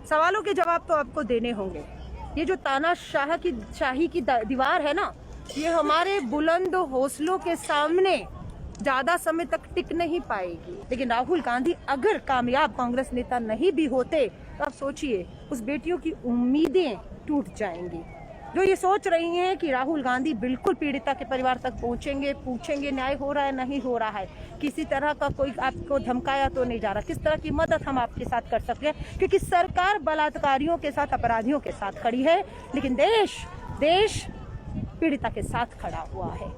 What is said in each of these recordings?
सवालों के जवाब तो आपको देने होंगे। ये जो तानाशाही की दीवार है ना, ये हमारे बुलंद हौसलों के सामने ज्यादा समय तक टिक नहीं पाएगी। लेकिन राहुल गांधी अगर कामयाब कांग्रेस नेता नहीं भी होते तो आप सोचिए, उस बेटियों की उम्मीदें टूट जाएंगी। जो ये सोच रही हैं कि राहुल गांधी बिल्कुल पीड़िता के परिवार तक पहुंचेंगे, पूछेंगे न्याय हो रहा है नहीं हो रहा है, किसी तरह का कोई आपको धमकाया तो नहीं जा रहा, किस तरह की मदद हम आपके साथ कर सकते हैं, क्योंकि सरकार बलात्कारियों के साथ, अपराधियों के साथ खड़ी है, लेकिन देश पीड़िता के साथ खड़ा हुआ है।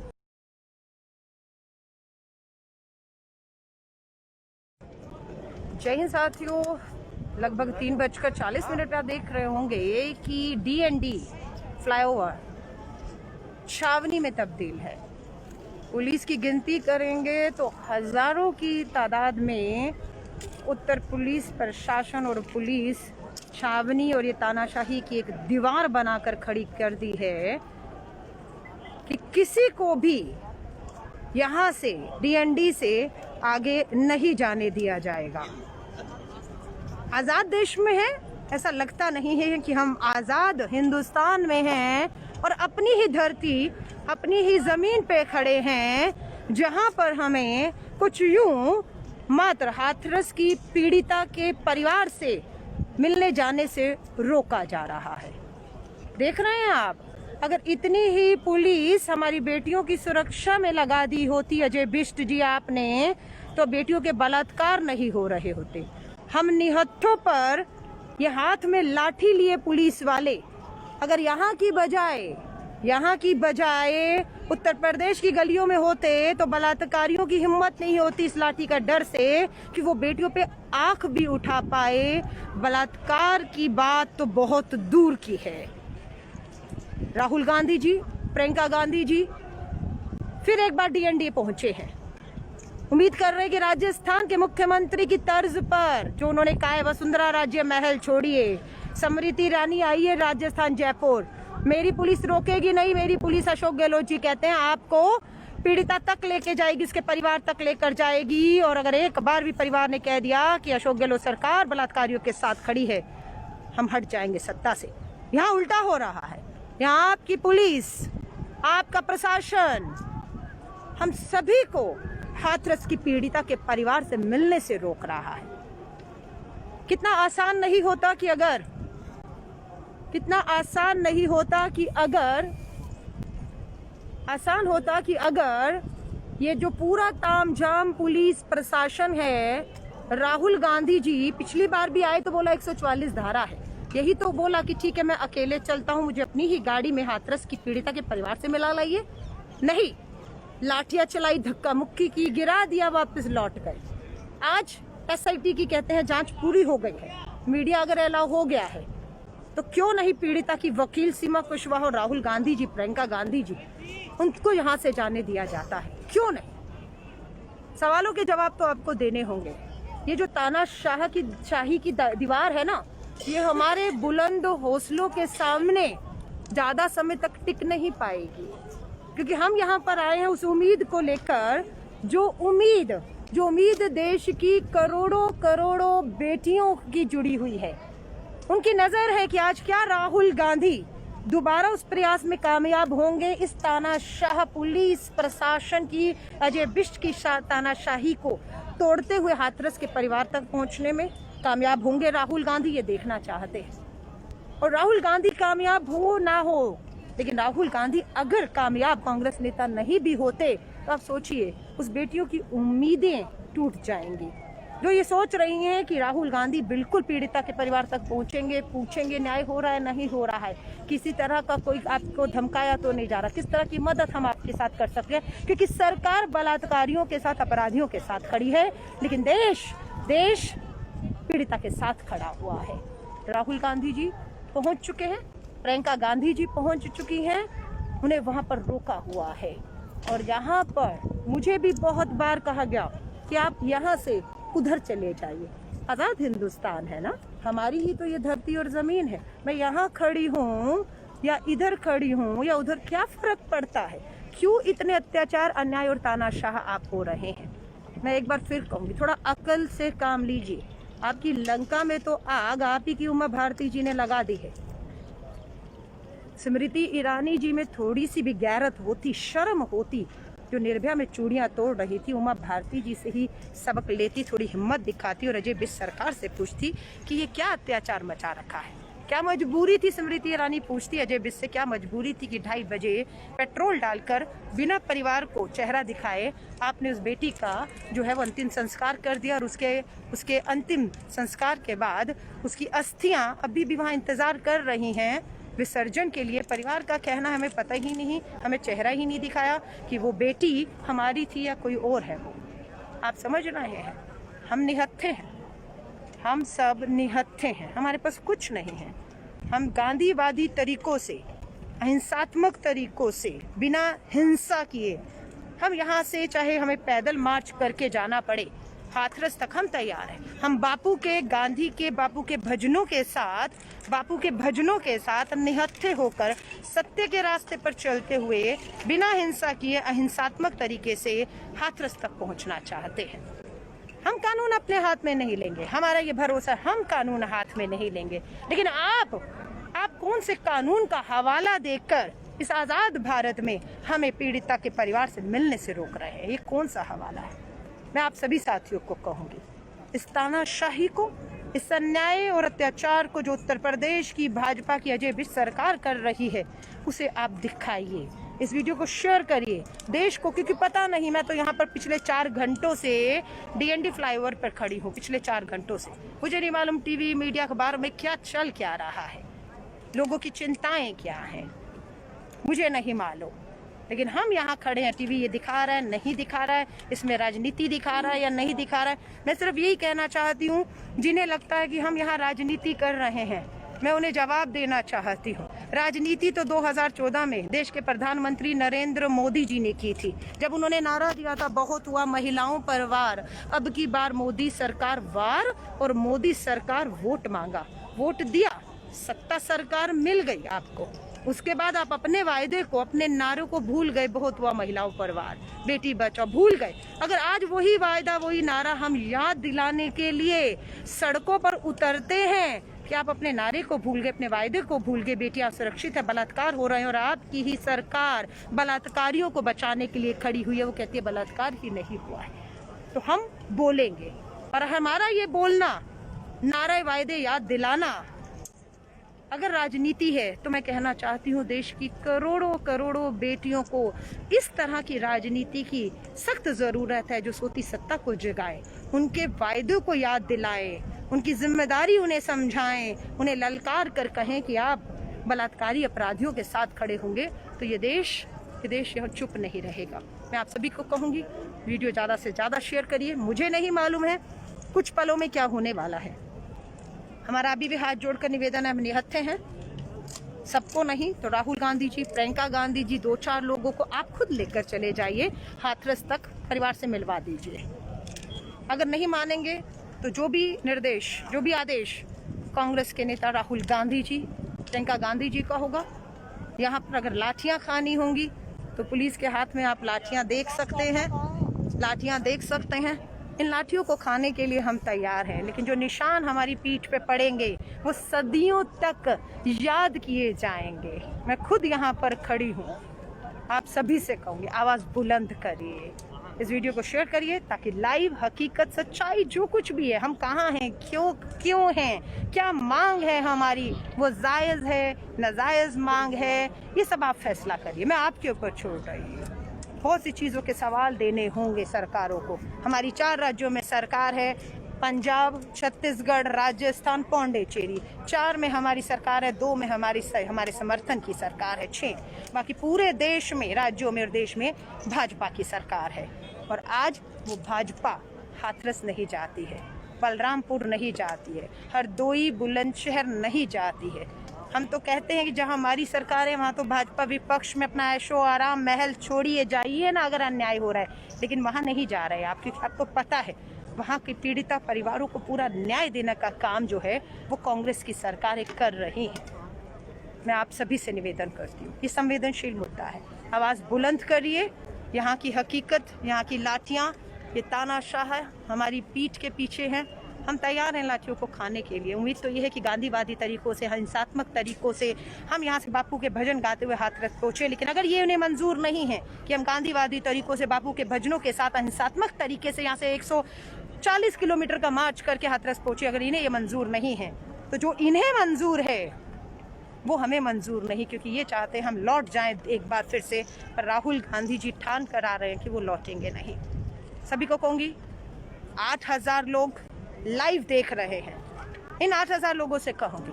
जय हिंद साथियों, लगभग 3:40 पे आप देख रहे होंगे कि DND फ्लाईओवर छावनी में तब्दील है। पुलिस की गिनती करेंगे तो हजारों की तादाद में उत्तर पुलिस प्रशासन और पुलिस छावनी और ये तानाशाही की एक दीवार बनाकर खड़ी कर दी है कि किसी को भी यहाँ से DND से आगे नहीं जाने दिया जाएगा। आज़ाद देश में है, ऐसा लगता नहीं है कि हम आज़ाद हिंदुस्तान में हैं और अपनी ही धरती, अपनी ही ज़मीन पे खड़े हैं, जहां पर हमें कुछ यूं मात्र हाथरस की पीड़िता के परिवार से मिलने जाने से रोका जा रहा है। देख रहे हैं आप, अगर इतनी ही पुलिस हमारी बेटियों की सुरक्षा में लगा दी होती अजय बिष्ट जी आपने, तो बेटियों के बलात्कार नहीं हो रहे होते। हम निहत्थों पर ये हाथ में लाठी लिए पुलिस वाले अगर यहाँ की बजाय उत्तर प्रदेश की गलियों में होते तो बलात्कारियों की हिम्मत नहीं होती इस लाठी का डर से कि वो बेटियों पे आंख भी उठा पाए। बलात्कार की बात तो बहुत दूर की है। राहुल गांधी जी, प्रियंका गांधी जी फिर एक बार DND पहुंचे हैं। उम्मीद कर रहे हैं कि राजस्थान के मुख्यमंत्री की तर्ज पर जो उन्होंने कहा है, वसुंधरा राज्य महल छोड़िए, स्मृति ईरानी आई है राजस्थान जयपुर, मेरी पुलिस रोकेगी नहीं, मेरी पुलिस, अशोक गहलोत जी कहते हैं, आपको पीड़िता तक लेके जाएगी, उसके परिवार तक लेकर जाएगी। और अगर एक बार भी परिवार ने कह दिया कि अशोक गहलोत सरकार बलात्कारियों के साथ खड़ी है, हम हट जाएंगे सत्ता से। यहाँ उल्टा हो रहा है। यहाँ आपकी पुलिस, आपका प्रशासन हम सभी को हाथरस की पीड़िता के परिवार से मिलने से रोक रहा है। कितना आसान नहीं होता कि अगर ये जो पूरा तामझाम पुलिस प्रशासन है, राहुल गांधी जी पिछली बार भी आए तो बोला 144 धारा है, यही तो बोला कि ठीक है मैं अकेले चलता हूं, मुझे अपनी ही गाड़ी में हाथरस की पीड़िता के परिवार से मिला लाइए। नहीं, लाठियां चलाई, धक्का मुक्की की, गिरा दिया, वापस लौट गए। आज SIT की कहते हैं जांच पूरी हो गई है, मीडिया अगर अलाउ हो गया है तो क्यों नहीं पीड़िता की वकील सीमा कुशवाहा और राहुल गांधी जी, प्रियंका गांधी जी, उनको यहां से जाने दिया जाता है, क्यों नहीं? सवालों के जवाब तो आपको देने होंगे। ये जो तानाशाही की दीवार है ना, ये हमारे बुलंद हौसलों के सामने ज्यादा समय तक टिक नहीं पाएगी, क्योंकि हम यहाँ पर आए हैं उस उम्मीद को लेकर, जो उम्मीद देश की करोड़ों बेटियों की जुड़ी हुई है। उनकी नजर है कि आज क्या राहुल गांधी दोबारा उस प्रयास में कामयाब होंगे, इस तानाशाह पुलिस प्रशासन की, अजय बिष्ट की तानाशाही को तोड़ते हुए हाथरस के परिवार तक पहुंचने में कामयाब होंगे राहुल गांधी, ये देखना चाहते हैं। और राहुल गांधी कामयाब हो ना हो, लेकिन राहुल गांधी अगर कामयाब कांग्रेस नेता नहीं भी होते तो आप सोचिए, उस बेटियों की उम्मीदें टूट जाएंगी। जो ये सोच रही हैं कि राहुल गांधी बिल्कुल पीड़िता के परिवार तक पहुंचेंगे, पूछेंगे न्याय हो रहा है नहीं हो रहा है, किसी तरह का कोई आपको धमकाया तो नहीं जा रहा, किस तरह की मदद हम आपके साथ कर सकते हैं, क्योंकि सरकार बलात्कारियों के साथ, अपराधियों के साथ खड़ी है, लेकिन देश पीड़िता के साथ खड़ा हुआ है। राहुल गांधी जी पहुंच चुके हैं, प्रियंका गांधी जी पहुंच चुकी हैं, उन्हें वहां पर रोका हुआ है। और यहाँ पर मुझे भी बहुत बार कहा गया कि आप यहाँ से उधर चले जाइए, आज़ाद हिंदुस्तान है ना, हमारी ही तो ये धरती और ज़मीन है, मैं यहाँ खड़ी हूँ या इधर खड़ी हूँ या उधर, क्या फ़र्क पड़ता है? क्यों इतने अत्याचार, अन्याय और तानाशाह आप हो रहे हैं? मैं एक बार फिर कहूँगी, थोड़ा अकल से काम लीजिए। आपकी लंका में तो आग आप ही की उमा भारती जी ने लगा दी है। स्मृति ईरानी जी में थोड़ी सी भी गैरत होती, शर्म होती, जो निर्भया में चूड़ियां तोड़ रही थी, उमा भारती जी से ही सबक लेती, थोड़ी हिम्मत दिखाती और अजय बिष्ट सरकार से पूछती कि ये क्या अत्याचार मचा रखा है। क्या मजबूरी थी, स्मृति ईरानी पूछती अजय बिष्ट से, क्या मजबूरी थी कि 2:30 बजे पेट्रोल डालकर बिना परिवार को चेहरा दिखाए आपने उस बेटी का जो है वो अंतिम संस्कार कर दिया, और उसके अंतिम संस्कार के बाद उसकी अस्थियां अभी भी वहाँ इंतजार कर रही हैं विसर्जन के लिए। परिवार का कहना हमें पता ही नहीं, हमें चेहरा ही नहीं दिखाया कि वो बेटी हमारी थी या कोई और है वो। आप समझ रहे हैं, हम निहत्थे हैं, हम सब निहत्थे हैं, हमारे पास कुछ नहीं है। हम गांधीवादी तरीकों से, अहिंसात्मक तरीकों से, बिना हिंसा किए हम यहाँ से, चाहे हमें पैदल मार्च करके जाना पड़े हाथरस तक, हम तैयार हैं। हम बापू के, गांधी के, बापू के भजनों के साथ निहत्थे होकर सत्य के रास्ते पर चलते हुए बिना हिंसा किए अहिंसात्मक तरीके से हाथरस तक पहुंचना चाहते हैं। हम कानून अपने हाथ में नहीं लेंगे, हमारा ये भरोसा, हम कानून हाथ में नहीं लेंगे। लेकिन आप कौन से कानून का हवाला देकर इस आजाद भारत में हमें पीड़िता के परिवार से मिलने से रोक रहे हैं? ये कौन सा हवाला है? मैं आप सभी साथियों को कहूंगी, इस तानाशाही को, इस अन्याय और अत्याचार को जो उत्तर प्रदेश की भाजपा की अजय बिष्ट सरकार कर रही है, उसे आप दिखाइए। इस वीडियो को शेयर करिए देश को, क्योंकि पता नहीं, मैं तो यहाँ पर पिछले 4 घंटों से DND फ्लाईओवर पर खड़ी हूँ, पिछले 4 घंटों से। मुझे नहीं मालूम टीवी, मीडिया, अखबार में क्या रहा है, लोगों की चिंताएं क्या हैं, मुझे नहीं मालूम। लेकिन हम यहाँ खड़े हैं, टीवी ये दिखा रहा है, नहीं दिखा रहा है, इसमें राजनीति दिखा रहा है या नहीं दिखा रहा है। मैं सिर्फ यही कहना चाहती हूँ, जिन्हें लगता है कि हम यहाँ राजनीति कर रहे हैं, मैं उन्हें जवाब देना चाहती हूँ। राजनीति तो 2014 में देश के प्रधानमंत्री नरेंद्र मोदी जी ने की थी, जब उन्होंने नारा दिया था बहुत हुआ महिलाओं पर वार, अब की बार मोदी सरकार वार, और मोदी सरकार वोट मांगा, वोट दिया, सत्ता सरकार मिल गई आपको। उसके बाद आप अपने वायदे को, अपने नारों को भूल गए, बहुत हुआ महिलाओं पर वार, बेटी बचाओ, भूल गए। अगर आज वही वायदा, वही नारा हम याद दिलाने के लिए सड़कों पर उतरते हैं कि आप अपने नारे को भूल गए, अपने वायदे को भूल गए, बेटियां सुरक्षित है, बलात्कार हो रहे हैं और आपकी ही सरकार बलात्कारियों को बचाने के लिए खड़ी हुई है, वो कहती है बलात्कार ही नहीं हुआ है। तो हम बोलेंगे, और हमारा ये बोलना, नारे वायदे याद दिलाना अगर राजनीति है, तो मैं कहना चाहती हूँ देश की करोड़ों बेटियों को इस तरह की राजनीति की सख्त ज़रूरत है, जो सोती सत्ता को जगाए, उनके वायदों को याद दिलाए, उनकी जिम्मेदारी उन्हें समझाएं, उन्हें ललकार कर कहें कि आप बलात्कारी अपराधियों के साथ खड़े होंगे तो ये देश यहाँ चुप नहीं रहेगा। मैं आप सभी को कहूँगी, वीडियो ज़्यादा से ज़्यादा शेयर करिए। मुझे नहीं मालूम है कुछ पलों में क्या होने वाला है, हमारा अभी भी हाथ जोड़कर निवेदन है, हम निहत्थे हैं, सबको नहीं तो राहुल गांधी जी, प्रियंका गांधी जी, 2-4 लोगों को आप खुद लेकर चले जाइए हाथरस तक, परिवार से मिलवा दीजिए। अगर नहीं मानेंगे तो जो भी निर्देश, जो भी आदेश कांग्रेस के नेता राहुल गांधी जी, प्रियंका गांधी जी का होगा, यहाँ पर अगर लाठियाँ खानी होंगी तो पुलिस के हाथ में आप लाठियाँ देख सकते हैं, इन लाठियों को खाने के लिए हम तैयार हैं। लेकिन जो निशान हमारी पीठ पे पड़ेंगे वो सदियों तक याद किए जाएंगे। मैं खुद यहाँ पर खड़ी हूँ, आप सभी से कहूँगी आवाज़ बुलंद करिए, इस वीडियो को शेयर करिए, ताकि लाइव हकीकत, सच्चाई, जो कुछ भी है, हम कहाँ हैं, क्यों हैं, क्या मांग है हमारी, वो जायज़ है, नाजायज़ मांग है, ये सब आप फैसला करिए। मैं आपके ऊपर छोड़ रही हूँ। बहुत सी चीज़ों के सवाल देने होंगे सरकारों को। हमारी 4 राज्यों में सरकार है, पंजाब, छत्तीसगढ़, राजस्थान, पौंडीचेरी, 4 में हमारी सरकार है, 2 में हमारे समर्थन की सरकार है, 6 बाकी पूरे देश में, राज्यों में और देश में भाजपा की सरकार है। और आज वो भाजपा हाथरस नहीं जाती है, बलरामपुर नहीं जाती है, हरदोई, बुलंदशहर नहीं जाती है। हम तो कहते हैं कि जहां हमारी सरकार है वहां तो भाजपा विपक्ष में अपना ऐशो आराम महल छोड़िए, जाइए ना अगर अन्याय हो रहा है, लेकिन वहां नहीं जा रहे हैं। आपको पता है वहां की पीड़िता परिवारों को पूरा न्याय देने का काम जो है वो कांग्रेस की सरकारें कर रही हैं। मैं आप सभी से निवेदन करती हूँ, ये संवेदनशील मुद्दा है, आवाज़ बुलंद करिए। यहाँ की हकीकत, यहाँ की लाठियाँ, ये तानाशाह है हमारी पीठ के पीछे हैं, हम तैयार हैं लाठियों को खाने के लिए। उम्मीद तो ये है कि गांधीवादी तरीकों से, हिंसात्मक तरीकों से हम यहाँ से बापू के भजन गाते हुए हाथरस पहुँचे। लेकिन अगर ये उन्हें मंजूर नहीं है कि हम गांधीवादी तरीकों से बापू के भजनों के साथ हिंसात्मक तरीके से यहाँ से 140 किलोमीटर का मार्च करके हाथरस पहुँचे, अगर इन्हें ये मंजूर नहीं है तो जो इन्हें मंजूर है वो हमें मंजूर नहीं, क्योंकि ये चाहते हैं हम लौट जाएं एक बार फिर से। पर राहुल गांधी जी ठान कर आ रहे हैं कि वो लौटेंगे नहीं। सभी को कहूँगी 8000 लोग लाइव देख रहे हैं, इन 8000 लोगों से कहूँगी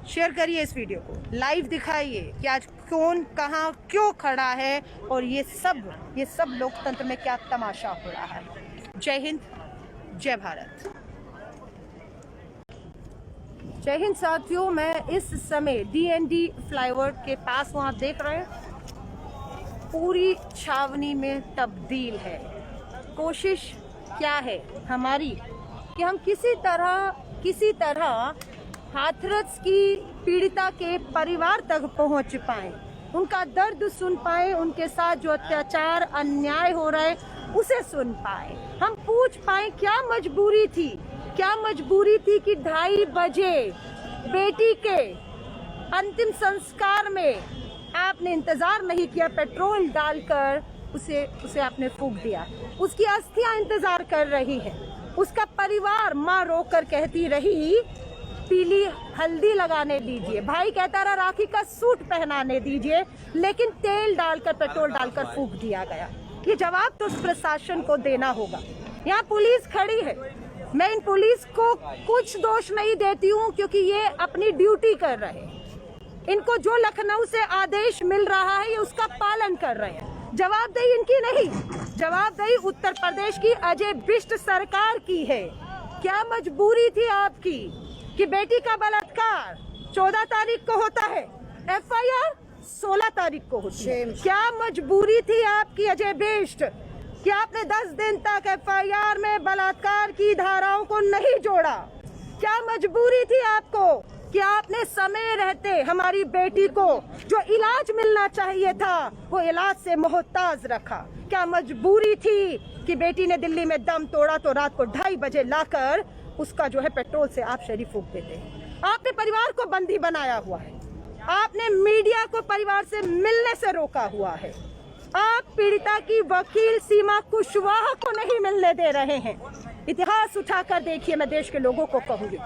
शेयर करिए इस वीडियो को, लाइव दिखाइए कि आज कौन कहाँ क्यों खड़ा है और ये सब लोकतंत्र में क्या तमाशा हो रहा है। जय हिंद, जय भारत। जय हिंद साथियों, मैं इस समय DND फ्लाईओवर के पास वहाँ देख रहे हैं पूरी छावनी में तब्दील है। कोशिश क्या है हमारी कि हम किसी तरह हाथरस की पीड़िता के परिवार तक पहुंच पाएं, उनका दर्द सुन पाएं, उनके साथ जो अत्याचार अन्याय हो रहा है उसे सुन पाएं, हम पूछ पाएं क्या मजबूरी थी कि 2:30 बजे बेटी के अंतिम संस्कार में आपने इंतजार नहीं किया, पेट्रोल डालकर उसे आपने फूंक दिया। उसकी अस्थियां इंतजार कर रही है, उसका परिवार, माँ रोकर कहती रही पीली हल्दी लगाने दीजिए, भाई कहता रहा राखी का सूट पहनाने दीजिए, लेकिन तेल डालकर, पेट्रोल डालकर फूंक दिया गया। ये जवाब तो उस प्रशासन को देना होगा। यहाँ पुलिस खड़ी है, मैं इन पुलिस को कुछ दोष नहीं देती हूँ क्योंकि ये अपनी ड्यूटी कर रहे हैं। इनको जो लखनऊ से आदेश मिल रहा है ये उसका पालन कर रहे हैं। जवाबदेही इनकी नहीं, जवाबदेही उत्तर प्रदेश की अजय बिष्ट सरकार की है। क्या मजबूरी थी आपकी कि बेटी का बलात्कार 14 तारीख को होता है, FIR 16 तारीख को होती है। क्या मजबूरी थी आपकी अजय बिष्ट कि आपने 10 दिन तक FIR में बलात्कार की धाराओं को नहीं जोड़ा? क्या मजबूरी थी आपको कि आपने समय रहते हमारी बेटी को जो इलाज मिलना चाहिए था वो इलाज से मोहताज रखा? क्या मजबूरी थी कि बेटी ने दिल्ली में दम तोड़ा तो रात को 2:30 बजे लाकर उसका जो है पेट्रोल से आप शरीर फूंक देते? आपने परिवार को बंदी बनाया हुआ है, आपने मीडिया को परिवार से मिलने से रोका हुआ है, आप पीड़िता की वकील सीमा कुशवाहा को नहीं मिलने दे रहे हैं। इतिहास उठाकर देखिए, मैं देश के लोगों को कहूंगी,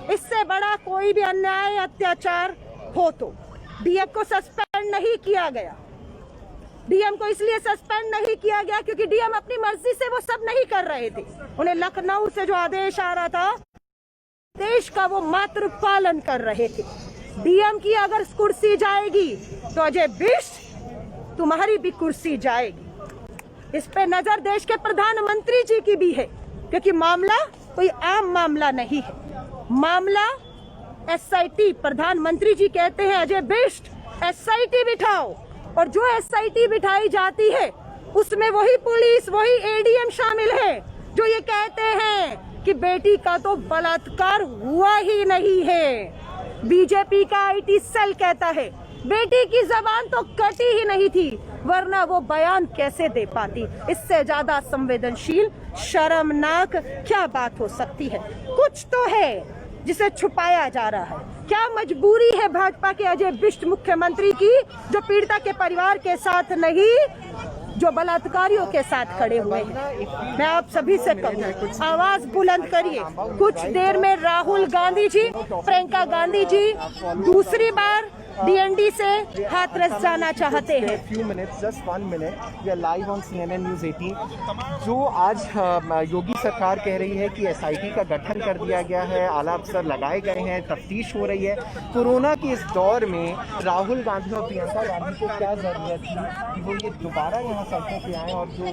इससे बड़ा कोई भी अन्याय अत्याचार हो तो DM को सस्पेंड नहीं किया गया। DM को इसलिए सस्पेंड नहीं किया गया क्योंकि DM अपनी मर्जी से वो सब नहीं कर रहे थे। उन्हें लखनऊ से जो आदेश आ रहा था देश का वो मात्र पालन कर रहे थे। DM की अगर कुर्सी जाएगी तो अजय बिष्ट तुम्हारी भी कुर्सी जाएगी। इस पे नजर देश के प्रधानमंत्री जी की भी है, क्योंकि मामला कोई आम मामला नहीं है, मामला SIT। प्रधानमंत्री जी कहते हैं अजय बिष्ट SIT बिठाओ, और जो SIT बिठाई जाती है उसमें वही पुलिस, वही ADM शामिल है जो ये कहते हैं कि बेटी का तो बलात्कार हुआ ही नहीं है। बीजेपी का IT सेल कहता है बेटी की जबान तो कटी ही नहीं थी, वरना वो बयान कैसे दे पाती? इससे ज्यादा संवेदनशील, शर्मनाक क्या बात हो सकती है? कुछ तो है जिसे छुपाया जा रहा है। क्या मजबूरी है भाजपा के अजय बिष्ट मुख्यमंत्री की जो पीड़िता के परिवार के साथ नहीं, जो बलात्कारियों के साथ खड़े हुए हैं? मैं आप सभी से कहूँ, आवाज बुलंद करिए। कुछ देर में राहुल गांधी जी, प्रियंका गांधी जी दूसरी बार DND से हाथरस जाना चाहते हैं। few minutes, just 1 minute, we are live on CNN News 18। जो आज योगी सरकार कह रही है कि SIT का गठन कर दिया गया है, आला अफसर लगाए गए हैं, तफ्तीश हो रही है। कोरोना के इस दौर में राहुल गांधी और प्रियंका गांधी को क्या जरूरत थी कि वो ये दोबारा यहाँ सड़कों पे आए और जो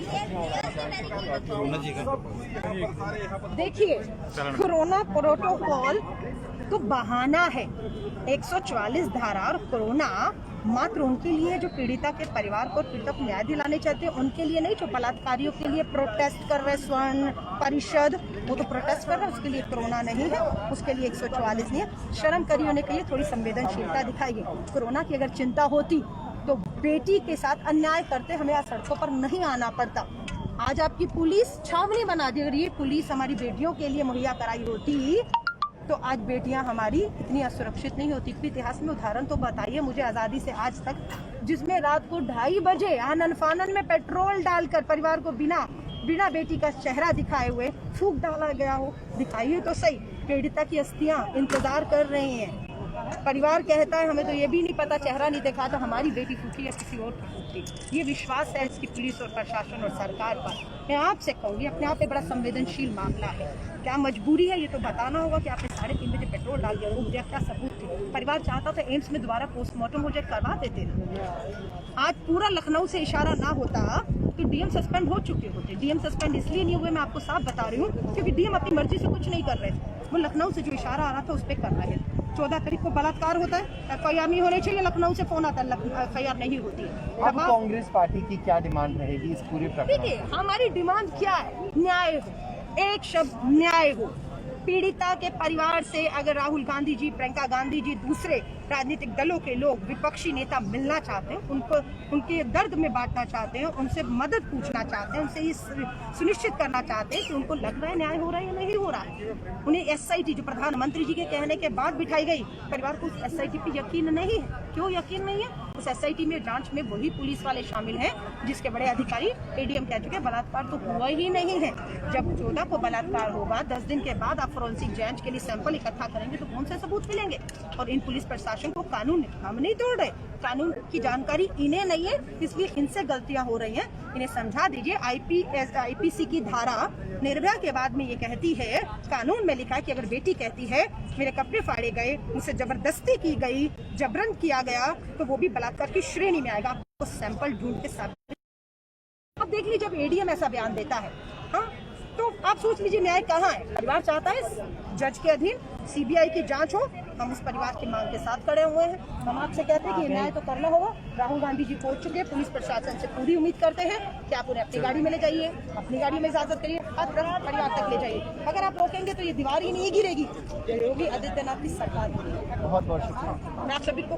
देखिए, कोरोना प्रोटोकॉल तो बहाना है। 144 धारा और कोरोना मात्र उनके लिए जो पीड़िता के परिवार को पीड़िता को न्याय दिलाने चाहते हैं, उनके लिए नहीं। जो बलात्कारियों के लिए प्रोटेस्ट कर रहे स्वर्ण परिषद, वो तो प्रोटेस्ट कर रहे हैं, उसके लिए कोरोना नहीं है, उसके लिए 144 नहीं है। शर्म करिए, होने के लिए थोड़ी संवेदनशीलता दिखाइए। कोरोना की अगर चिंता होती तो बेटी के साथ अन्याय करते हमें आज सड़कों पर नहीं आना पड़ता। आज आपकी पुलिस छावनी बना दी। अगर ये पुलिस हमारी बेटियों के लिए मुहैया कराई होती तो आज बेटियां हमारी इतनी असुरक्षित नहीं होती। इतिहास में उदाहरण तो बताइए मुझे आज़ादी से आज तक, जिसमें रात को 2:30 बजे आनन फानन में पेट्रोल डालकर परिवार को बिना बेटी का चेहरा दिखाए हुए फूंक डाला गया हो। दिखाइए तो सही। पीड़िता की अस्थियां इंतजार कर रही हैं। परिवार कहता है हमें तो ये भी नहीं पता, चेहरा नहीं देखा तो हमारी बेटी फूकी या किसी और की फूकी। ये विश्वास है इसकी पुलिस और प्रशासन और सरकार पर। मैं आपसे कहूँगी, अपने आप में बड़ा संवेदनशील मामला है। क्या मजबूरी है ये तो बताना होगा कि आपने 3:30 बजे पेट्रोल डाल दिया, रुक दिया, क्या सबूत थे? परिवार चाहता था एम्स में दोबारा पोस्टमार्टम हो जाए, करवा देते। आज पूरा लखनऊ से इशारा ना होता तो डीएम सस्पेंड हो चुके होते। डीएम सस्पेंड इसलिए नहीं हुए, मैं आपको साफ बता रही हूँ, क्योंकि डीएम अपनी मर्जी से कुछ नहीं कर रहे थे। वो लखनऊ से जो इशारा आ रहा था उस पर कर रहे थे। 14 तारीख को बलात्कार होता है, एफआईआर नहीं होनी चाहिए, लखनऊ से फोन आता है, एफआईआर नहीं होती है। अब कांग्रेस पार्टी की क्या डिमांड रहेगी इस पूरे प्रकरण? देखिए हमारी डिमांड क्या है, न्याय हो, एक शब्द न्याय हो। पीड़िता के परिवार से अगर राहुल गांधी जी, प्रियंका गांधी जी, दूसरे राजनीतिक दलों के लोग, विपक्षी नेता मिलना चाहते हैं, उनको उनके दर्द में बांटना चाहते हैं, उनसे मदद पूछना चाहते हैं, उनसे ये सुनिश्चित करना चाहते हैं कि उनको लग रहा है न्याय हो रहा है या नहीं हो रहा है। उन्हें एसआईटी जो प्रधानमंत्री जी के कहने के बाद बिठाई गई, परिवार को उस एसआईटी पे यकीन नहीं है। क्यों यकीन नहीं है? उस एसआईटी में जांच में वही पुलिस वाले शामिल हैं जिसके बड़े अधिकारी एडीएम कह चुके बलात्कार तो हुआ ही नहीं है। जब 14 को बलात्कार होगा, 10 दिन के बाद आप फोरेंसिक जांच के लिए सैंपल इकट्ठा करेंगे तो कौन से सबूत मिलेंगे? और इन पुलिस प्रशासन को कानून हम नहीं तोड़ रहे, कानून की जानकारी इन्हें नहीं है, इसलिए इनसे गलतियां हो रही हैं। इन्हें समझा दीजिए। आईपीसी की धारा निर्भया के बाद में ये कहती है, कानून में लिखा है कि अगर बेटी कहती है मेरे कपड़े फाड़े गए, मुझसे जबरदस्ती की गई, जबरन किया गया, तो वो भी बलात्कार की श्रेणी में आएगा। आपको सैंपल ढूंढ के साथ अब देख लीजिए, जब एडीएम ऐसा बयान देता है, हाँ, तो आप सोच लीजिए न्याय कहाँ है? परिवार चाहता है जज के अधीन सीबीआई की जांच हो। हम उस परिवार की मांग के साथ खड़े हुए हैं। हम आपसे कहते हैं कि ये न्याय तो करना होगा। राहुल गांधी जी पहुंच चुके हैं। पुलिस प्रशासन से पूरी उम्मीद करते हैं कि आप उन्हें अपनी गाड़ी में ले जाइए, अपनी गाड़ी में इजाजत करिए, परिवार तक ले जाइए। अगर आप रोकेंगे तो ये दीवार ही नहीं गिरेगी, योगी आदित्यनाथ की सरकार गिरेगी। बहुत बहुत शुक्रिया। मैं आप सभी को